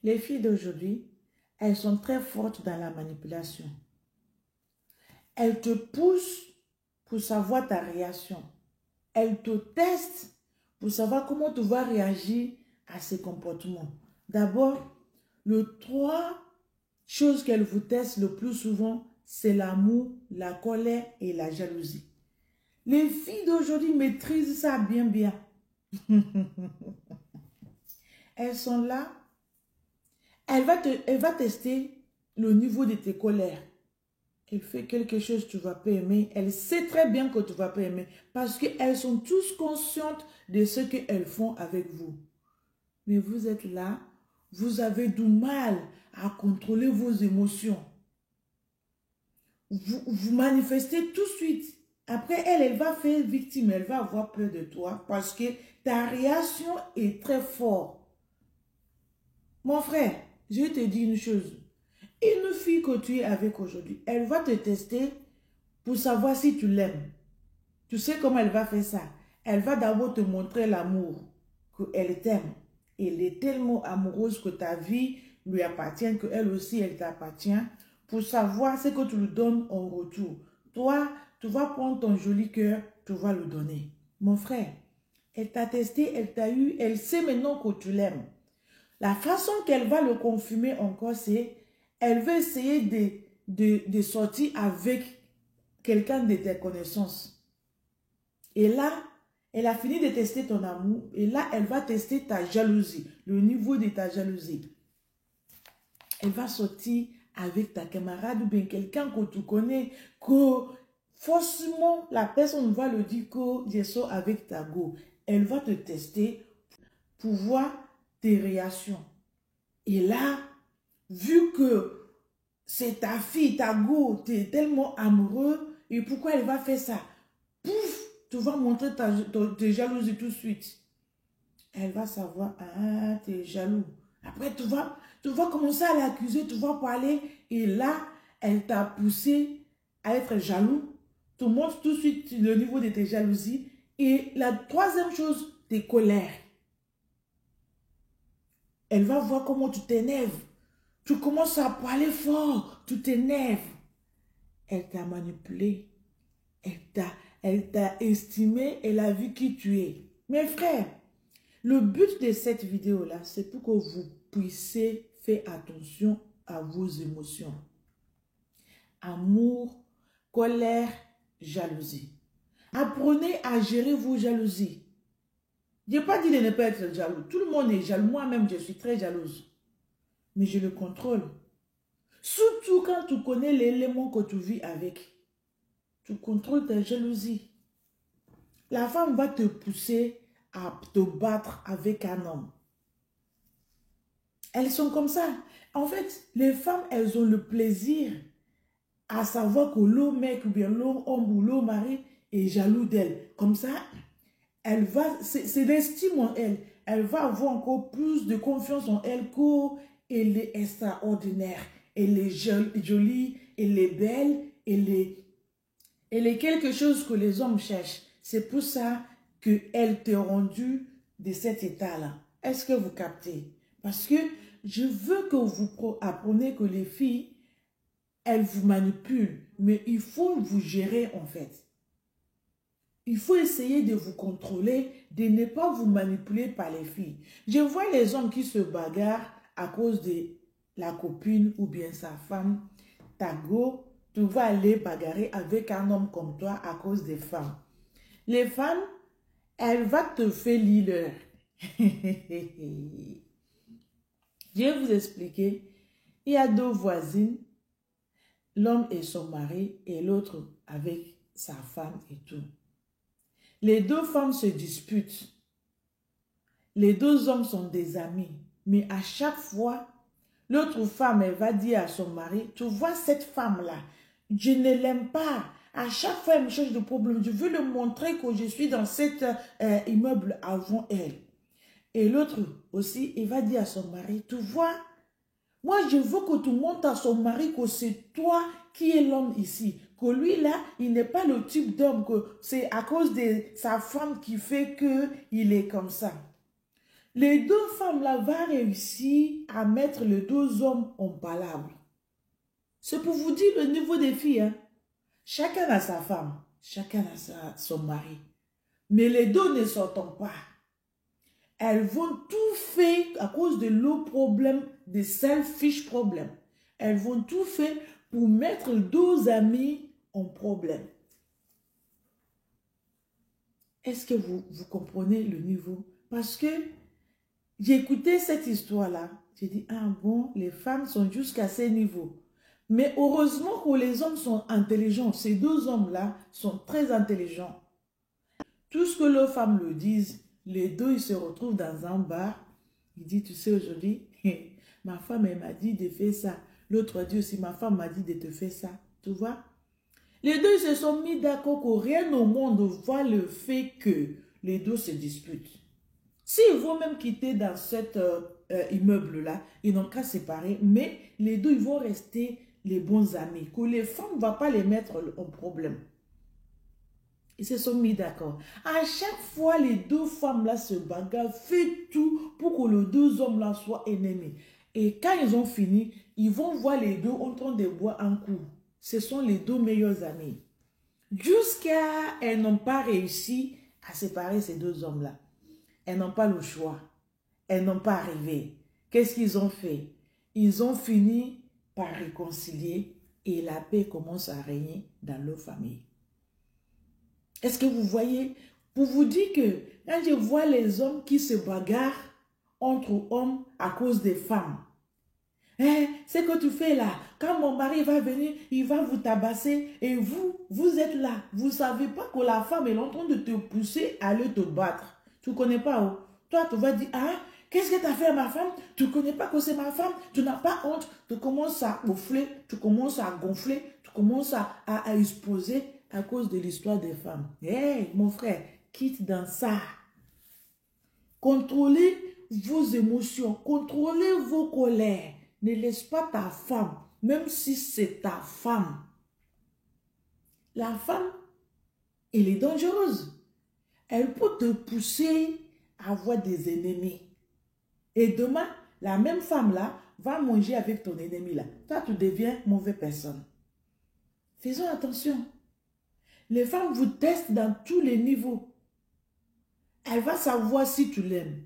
Les filles d'aujourd'hui, elles sont très fortes dans la manipulation. Elles te poussent pour savoir ta réaction. Elles te testent pour savoir comment tu vas réagir à ces comportements. D'abord, les trois choses qu'elles vous testent le plus souvent, c'est l'amour, la colère et la jalousie. Les filles d'aujourd'hui maîtrisent ça bien, bien. Elles sont là. Elle va tester le niveau de tes colères. Elle fait quelque chose que tu ne vas pas aimer. Elle sait très bien que tu ne vas pas aimer. Parce qu'elles sont tous conscientes de ce qu'elles font avec vous. Mais vous êtes là. Vous avez du mal à contrôler vos émotions. Vous manifestez tout de suite. Après, elle va faire victime. Elle va avoir peur de toi. Parce que ta réaction est très forte. Mon frère, je te dis une chose. Une fille que tu es avec aujourd'hui, elle va te tester pour savoir si tu l'aimes. Tu sais comment elle va faire ça? Elle va d'abord te montrer l'amour, qu'elle t'aime. Elle est tellement amoureuse que ta vie lui appartient, qu'elle aussi, elle t'appartient, pour savoir ce que tu lui donnes en retour. Toi, tu vas prendre ton joli cœur, tu vas le donner. Mon frère, elle t'a testé, elle t'a eu, elle sait maintenant que tu l'aimes. La façon qu'elle va le confirmer encore, c'est elle veut essayer de sortir avec quelqu'un de tes connaissances. Et là, elle a fini de tester ton amour. Et là, elle va tester ta jalousie, le niveau de ta jalousie. Elle va sortir avec ta camarade ou bien quelqu'un que tu connais, que forcément, la personne va le dire que je sors avec ta go. Elle va te tester pour voir tes réactions. Et là, vu que c'est ta fille, ta go, tu es tellement amoureux, et pourquoi elle va faire ça? Pouf, tu vas montrer tes jalousies tout de suite. Elle va savoir, ah, tu es jaloux. Après, tu vas commencer à l'accuser, tu vas parler, et là, elle t'a poussé à être jaloux. Tu montres tout de suite le niveau de tes jalousies. Et la troisième chose, tes colères. Elle va voir comment tu t'énerves. Tu commences à parler fort, tu t'énerves. Elle t'a manipulé. Elle t'a estimé, elle a vu qui tu es. Mes frères, le but de cette vidéo-là, c'est pour que vous puissiez faire attention à vos émotions. Amour, colère, jalousie. Apprenez à gérer vos jalousies. Je n'ai pas dit de ne pas être jaloux. Tout le monde est jaloux. Moi-même, je suis très jalouse. Mais je le contrôle. Surtout quand tu connais l'élément que tu vis avec. Tu contrôles ta jalousie. La femme va te pousser à te battre avec un homme. Elles sont comme ça. En fait, les femmes, elles ont le plaisir à savoir que l'homme mec ou bien l'homme homme ou l'homme mari est jaloux d'elle. Comme ça, elle va, c'est l'estime en elle. Elle va avoir encore plus de confiance en elle qu'elle est extraordinaire. Elle est jolie, elle est belle, elle est quelque chose que les hommes cherchent. C'est pour ça qu'elle te rendue de cet état-là. Est-ce que vous captez? Parce que je veux que vous appreniez que les filles, elles vous manipulent. Mais il faut vous gérer en fait. Il faut essayer de vous contrôler, de ne pas vous manipuler par les filles. Je vois les hommes qui se bagarrent à cause de la copine ou bien sa femme. Ta go, tu vas aller bagarrer avec un homme comme toi à cause des femmes. Les femmes, elles vont te faire l'heure. Je vais vous expliquer. Il y a deux voisines, l'homme et son mari et l'autre avec sa femme et tout. Les deux femmes se disputent. Les deux hommes sont des amis. Mais à chaque fois, l'autre femme, elle va dire à son mari, tu vois cette femme-là, je ne l'aime pas. À chaque fois, elle me cherche de problème. Je veux lui montrer que je suis dans cet immeuble avant elle. Et l'autre aussi, il va dire à son mari, tu vois, moi je veux que tu montres à son mari que c'est toi qui es l'homme ici. Que lui là, il n'est pas le type d'homme, que c'est à cause de sa femme qui fait qu'il est comme ça. Les deux femmes là vont réussir à mettre les deux hommes en palabre. C'est pour vous dire le niveau des filles. Hein. Chacun a sa femme, chacun a son mari. Mais les deux ne s'entendent pas. Elles vont tout faire à cause de leurs problèmes, des selfish problèmes. Elles vont tout faire pour mettre deux amis en problème. Est-ce que vous comprenez le niveau? Parce que j'ai écouté cette histoire-là. J'ai dit, ah bon, les femmes sont jusqu'à ce niveau. Mais heureusement que les hommes sont intelligents. Ces deux hommes-là sont très intelligents. Tout ce que leurs femmes le disent, les deux, ils se retrouvent dans un bar. Il dit, tu sais, aujourd'hui, ma femme, elle m'a dit de faire ça. L'autre dit aussi, ma femme m'a dit de te faire ça. Tu vois? Les deux se sont mis d'accord que rien au monde voit le fait que les deux se disputent. S'ils vont même quitter dans cet immeuble-là, ils n'ont qu'à séparer, mais les deux, ils vont rester les bons amis. Que les femmes ne vont pas les mettre en problème. Ils se sont mis d'accord. À chaque fois, les deux femmes-là se bagarrent, fait tout pour que les deux hommes-là soient ennemis. Et quand ils ont fini, ils vont voir les deux en train de boire un coup. Ce sont les deux meilleurs amis. Jusqu'à elles n'ont pas réussi à séparer ces deux hommes-là. Elles n'ont pas le choix. Elles n'ont pas arrivé. Qu'est-ce qu'ils ont fait? Ils ont fini par réconcilier et la paix commence à régner dans leur famille. Est-ce que vous voyez? Pour vous dire que quand je vois les hommes qui se bagarrent entre hommes à cause des femmes, c'est que tu fais là, quand mon mari va venir, il va vous tabasser et vous êtes là. Vous ne savez pas que la femme est en train de te pousser à aller te battre. Tu ne connais pas. Oh? Toi, tu vas dire, ah, qu'est-ce que tu as fait à ma femme? Tu ne connais pas que c'est ma femme? Tu n'as pas honte? Tu commences à gonfler, tu commences à gonfler, tu commences à exposer à cause de l'histoire des femmes. Hé, mon frère, quitte dans ça. Contrôlez vos émotions, contrôlez vos colères. Ne laisse pas ta femme, même si c'est ta femme. La femme, elle est dangereuse. Elle peut te pousser à avoir des ennemis. Et demain, la même femme-là va manger avec ton ennemi-là. Toi, tu deviens mauvaise personne. Faisons attention. Les femmes vous testent dans tous les niveaux. Elle va savoir si tu l'aimes.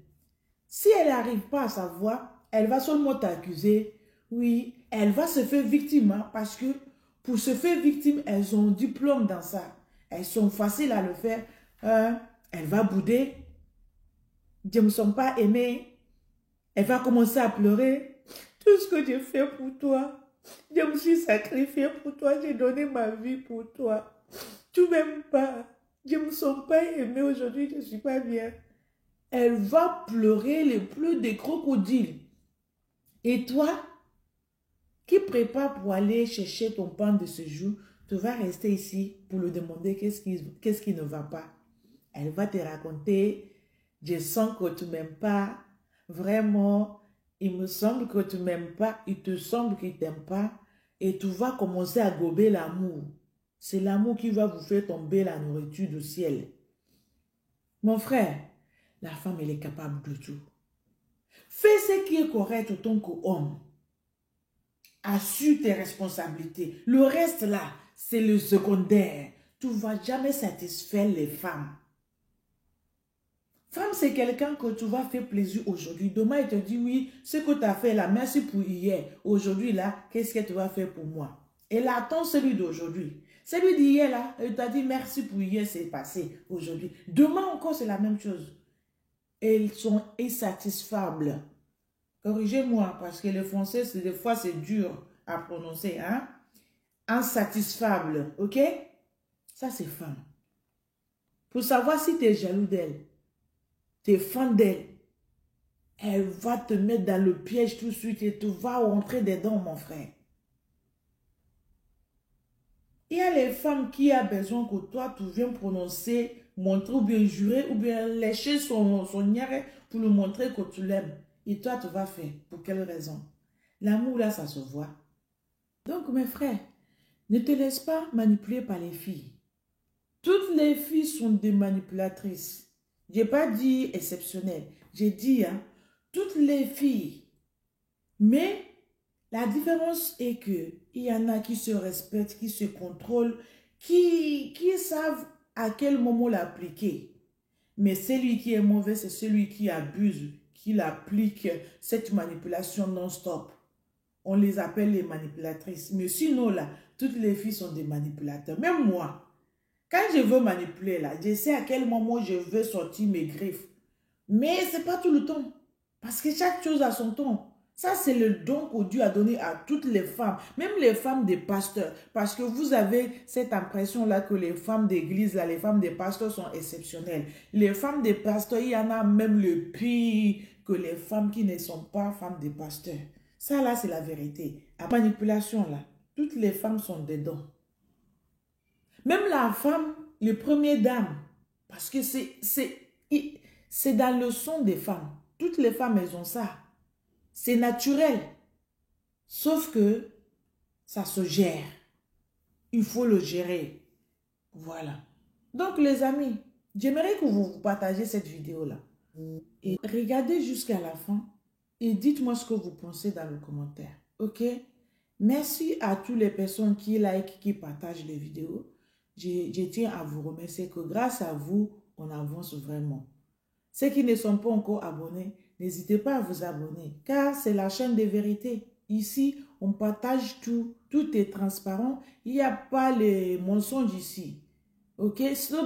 Si elle n'arrive pas à savoir, elle va seulement t'accuser. Oui, elle va se faire victime. Hein, parce que pour se faire victime, elles ont un diplôme dans ça. Elles sont faciles à le faire. Elle va bouder. Je ne me sens pas aimée. Elle va commencer à pleurer. Tout ce que j'ai fait pour toi. Je me suis sacrifiée pour toi. J'ai donné ma vie pour toi. Tu ne m'aimes pas. Je ne me sens pas aimée aujourd'hui. Je ne suis pas bien. Elle va pleurer les pleurs des crocodiles. Et toi, qui prépare pour aller chercher ton pain de ce jour, tu vas rester ici pour lui demander qu'est-ce qui ne va pas. Elle va te raconter, je sens que tu ne m'aimes pas, vraiment, il me semble que tu ne m'aimes pas, il te semble qu'il ne t'aime pas, et tu vas commencer à gober l'amour. C'est l'amour qui va vous faire tomber la nourriture du ciel. Mon frère, la femme, elle est capable de tout. Fais ce qui est correct autant qu'homme. Assure tes responsabilités. Le reste là, c'est le secondaire. Tu ne vas jamais satisfaire les femmes. Femme, c'est quelqu'un que tu vas faire plaisir aujourd'hui. Demain, il te dit, oui, ce que tu as fait là, merci pour hier. Aujourd'hui là, qu'est-ce que tu vas faire pour moi? Elle attend celui d'aujourd'hui. Celui d'hier là, elle t'a dit merci pour hier, c'est passé aujourd'hui. Demain encore, c'est la même chose. Elles sont insatisfables. Corrigez-moi, parce que le français, des fois, c'est dur à prononcer. Hein? Insatisfable, ok? Ça, c'est femme. Pour savoir si tu es jaloux d'elle, tu es fan d'elle, elle va te mettre dans le piège tout de suite et tu vas rentrer dedans, mon frère. Il y a les femmes qui ont besoin que toi, tu viennes prononcer, montrer ou bien jurer ou bien lécher son niaque pour lui montrer que tu l'aimes. Et toi, tu vas faire. Pour quelle raison? L'amour, là, ça se voit. Donc, mes frères, ne te laisse pas manipuler par les filles. Toutes les filles sont des manipulatrices. Je n'ai pas dit exceptionnelles. j'ai dit, hein, toutes les filles. Mais la différence est que il y en a qui se respectent, qui se contrôlent, qui savent à quel moment l'appliquer. Mais celui qui est mauvais, c'est celui qui abuse, qui applique cette manipulation non-stop. On les appelle les manipulatrices. Mais sinon, là, toutes les filles sont des manipulateurs. Même moi, quand je veux manipuler, là, je sais à quel moment je veux sortir mes griffes. Mais ce n'est pas tout le temps. Parce que chaque chose a son temps. Ça, c'est le don que Dieu a donné à toutes les femmes, même les femmes des pasteurs. Parce que vous avez cette impression-là que les femmes d'église, là, les femmes des pasteurs sont exceptionnelles. Les femmes des pasteurs, il y en a même le pire que les femmes qui ne sont pas femmes des pasteurs. Ça, là, c'est la vérité. La manipulation, là, toutes les femmes sont dedans. Même la femme, les premières dames, parce que c'est dans le sang des femmes. Toutes les femmes, elles ont ça. C'est naturel. Sauf que ça se gère. Il faut le gérer. Voilà. Donc, les amis, j'aimerais que vous partagez cette vidéo-là. Et regardez jusqu'à la fin. Et dites-moi ce que vous pensez dans le commentaire. OK? Merci à toutes les personnes qui like, qui partagent les vidéos. Je tiens à vous remercier que grâce à vous, on avance vraiment. Ceux qui ne sont pas encore abonnés, n'hésitez pas à vous abonner, car c'est la chaîne des vérités. Ici, on partage tout, tout est transparent, il n'y a pas les mensonges ici. Ok?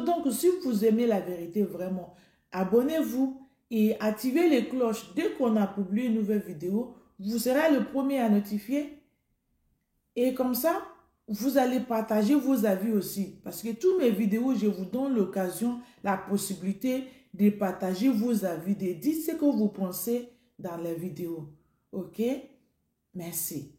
Donc, si vous aimez la vérité vraiment, abonnez-vous et activez les cloches. Dès qu'on a publié une nouvelle vidéo, vous serez le premier à notifier. Et comme ça, vous allez partager vos avis aussi. Parce que toutes mes vidéos, je vous donne l'occasion, la possibilité de partager vos avis, de dire ce que vous pensez dans les vidéos. OK? Merci.